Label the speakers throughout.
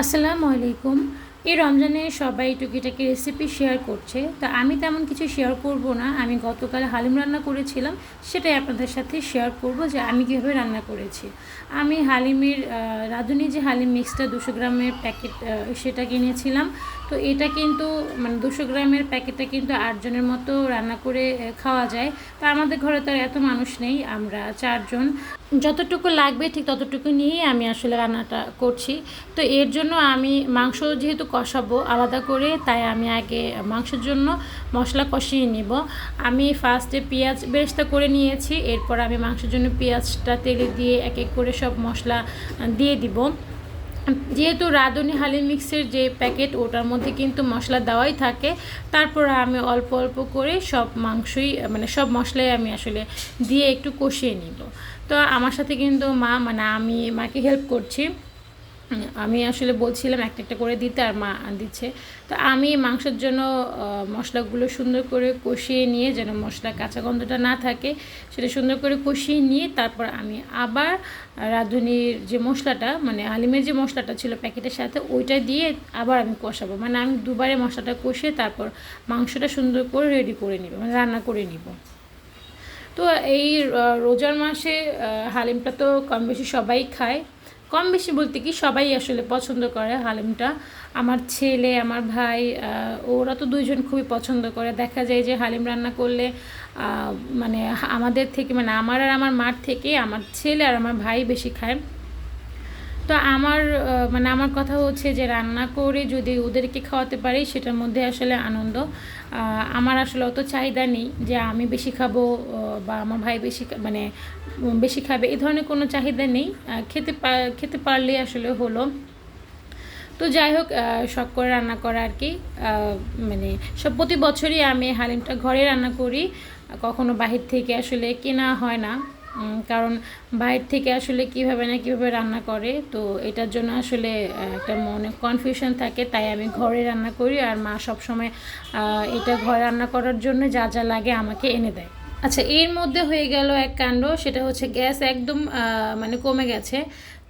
Speaker 1: আসসালামু আলাইকুম। এই রমজানে সবাই টুকিটাকি রেসিপি শেয়ার করছে, তা আমি তেমন কিছু শেয়ার করব না। আমি গতকাল হালিম রান্না করেছিলাম, সেটাই আপনাদের সাথে শেয়ার করব যে আমি কীভাবে রান্না করেছি। আমি হালিমের রাঁধুনি যে হালিম মিক্সটা 200 গ্রামের প্যাকেট সেটা কিনেছিলাম। তো এটা কিন্তু মানে 200 গ্রামের প্যাকেটটা কিন্তু 8 জনের মতো রান্না করে খাওয়া যায়। তো আমাদের ঘরে তো আর এত মানুষ নেই, আমরা 4 জন। যতটুকু লাগবে ঠিক ততটুকু নিয়েই আমি আসলে রান্নাটা করছি। তো এর জন্য আমি মাংস যেহেতু কষাবো আলাদা করে, তাই আমি আগে মাংসের জন্য মশলা কষিয়ে নিব। আমি ফার্স্টে পেঁয়াজ বেরেস্তা করে নিয়েছি, এরপর আমি মাংসের জন্য পেঁয়াজটা তেলে দিয়ে এক এক করে সব মশলা দিয়ে দিব। যেহেতু রাঁধুনি হালিম মিক্সের যে প্যাকেট ওটার মধ্যে কিন্তু মশলা দেওয়াই থাকে, তারপর আমি অল্প অল্প করে সব মাংসই মানে সব মশলাই আমি আসলে দিয়ে একটু কষিয়ে নিব। তো আমার সাথে কিন্তু মানে আমি মাকে হেল্প করছি। আমি আসলে বলছিলাম একটা একটা করে দিতে, আর মা দিচ্ছে। তো আমি মাংসের জন্য মশলাগুলো সুন্দর করে কষিয়ে নিয়ে, যেন মশলা কাঁচা গন্ধটা না থাকে, সেটা সুন্দর করে কষিয়ে নিয়ে তারপর আমি আবার রাঁধুনির যে মশলাটা মানে হালিমের যে মশলাটা ছিল প্যাকেটের সাথে ওইটা দিয়ে আবার আমি কষাবো। মানে আমি দুবারে মশলাটা কষিয়ে তারপর মাংসটা সুন্দর করে রেডি করে নিব, মানে রান্না করে নিব। তো এই রোজার মাসে হালিমটা তো কম বেশি সবাই খায়। কম বেশি বলতে কি সবাই আসলে পছন্দ করে হালিমটা। আমার ছেলে, আমার ভাই, ওরা তো দুইজন খুবই পছন্দ করে। দেখা যায় যে হালিম রান্না করলে মানে আমাদের থেকে মানে আমার আর আমার মার থেকে আমার ছেলে আর আমার ভাই বেশি খায়। তো আমার মানে আমার কথা হচ্ছে যে রান্না করে যদি ওদেরকে খাওয়াতে পারি সেটার মধ্যে আসলে আনন্দ। আমার আসলে অত চাহিদা নেই যে আমি বেশি খাবো বা আমার ভাই বেশি মানে বেশি খাবে, এই ধরনের কোনো চাহিদা নেই। খেতে পারলে আসলে হলো। তো যাই হোক, শখ করে রান্না করা আর কি। মানে সব প্রতি বছরই আমি হালিমটা ঘরে রান্না করি, কখনো বাহির থেকে আসলে কেনা হয় না। কারণ বাইরে থেকে আসলে কীভাবে না কীভাবে রান্না করে, তো এটার জন্য আসলে একটা মনে কনফিউশন থাকে, তাই আমি ঘরে রান্না করি। আর মা সবসময় এটা ঘরে রান্না করার জন্য যা যা লাগে আমাকে এনে দেয়। আচ্ছা, এর মধ্যে হয়ে গেল এক কাণ্ড, সেটা হচ্ছে গ্যাস একদম মানে কমে গেছে।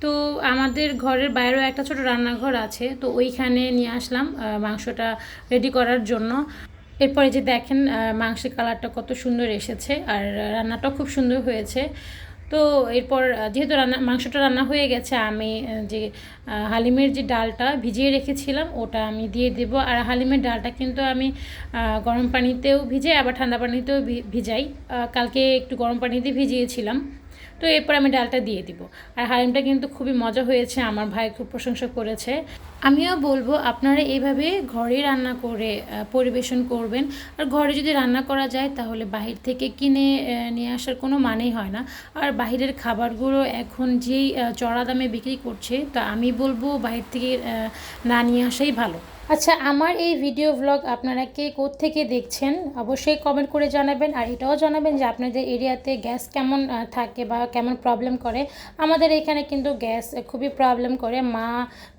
Speaker 1: তো আমাদের ঘরের বাইরেও একটা ছোট রান্নাঘর আছে, তো ওইখানে নিয়ে আসলাম মাংসটা রেডি করার জন্য। এরপরে যে দেখেন মাংসের কালারটা কত সুন্দর এসেছে, আর রান্নাটাও খুব সুন্দর হয়েছে। তো এরপর যেহেতু মাংসটা রান্না হয়ে গেছে, আমি যে হালিমের যে ডালটা ভিজিয়ে রেখেছিলাম ওটা আমি দিয়ে দেব। আর হালিমের ডালটা কিন্তু আমি গরম পানিতেও ভিজাই, আবার ঠান্ডা পানিতেও ভিজাই। কালকে একটু গরম পানিতে ভিজিয়েছিলাম। তো এরপর আমি ডালটা দিয়ে দিব। আর হালিমটা কিন্তু খুবই মজা হয়েছে, আমার ভাই খুব প্রশংসা করেছে। আমিও বলবো আপনারা এইভাবে ঘরে রান্না করে পরিবেশন করবেন। আর ঘরে যদি রান্না করা যায় তাহলে বাহির থেকে কিনে নিয়ে আসার কোনো মানেই হয় না। আর বাহিরের খাবারগুলো এখন যেই চড়া দামে বিক্রি করছে, তো আমি বলবো বাহির থেকে না নিয়ে আসাই ভালো। আচ্ছা, আমার এই ভিডিও ব্লগ আপনারা কে কোত্থেকে দেখছেন অবশ্যই কমেন্ট করে জানাবেন। আর এটাও জানাবেন যে আপনাদের এরিয়াতে গ্যাস কেমন থাকে বা কেমন প্রবলেম করে। আমাদের এখানে কিন্তু গ্যাস খুবই প্রবলেম করে। মা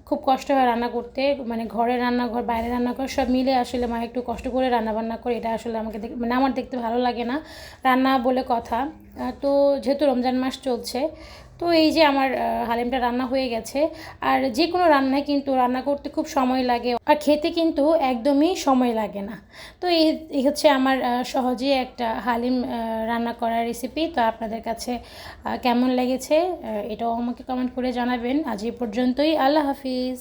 Speaker 1: খুব কষ্ট হয় রান্না করতে, মানে ঘরে রান্নাঘর বাইরে রান্নাঘর সব মিলে আসলে মা একটু কষ্ট করে রান্নাবান্না করে। এটা আসলে আমাকে মানে আমার দেখতে ভালো লাগে না রান্না বলে কথা। তো যেহেতু রমজান মাস চলছে, তো এই যে আমার হালিমটা রান্না হয়ে গেছে। আর যে কোনো রান্নায় কিন্তু রান্না করতে খুব সময় লাগে, আর খেতে কিন্তু একদমই সময় লাগে না। তো এই হচ্ছে আমার সহজে একটা হালিম রান্না করার রেসিপি। তো আপনাদের কাছে কেমন লেগেছে এটাও আমাকে কমেন্ট করে জানাবেন। আজ এই পর্যন্তই, আল্লাহ হাফিজ।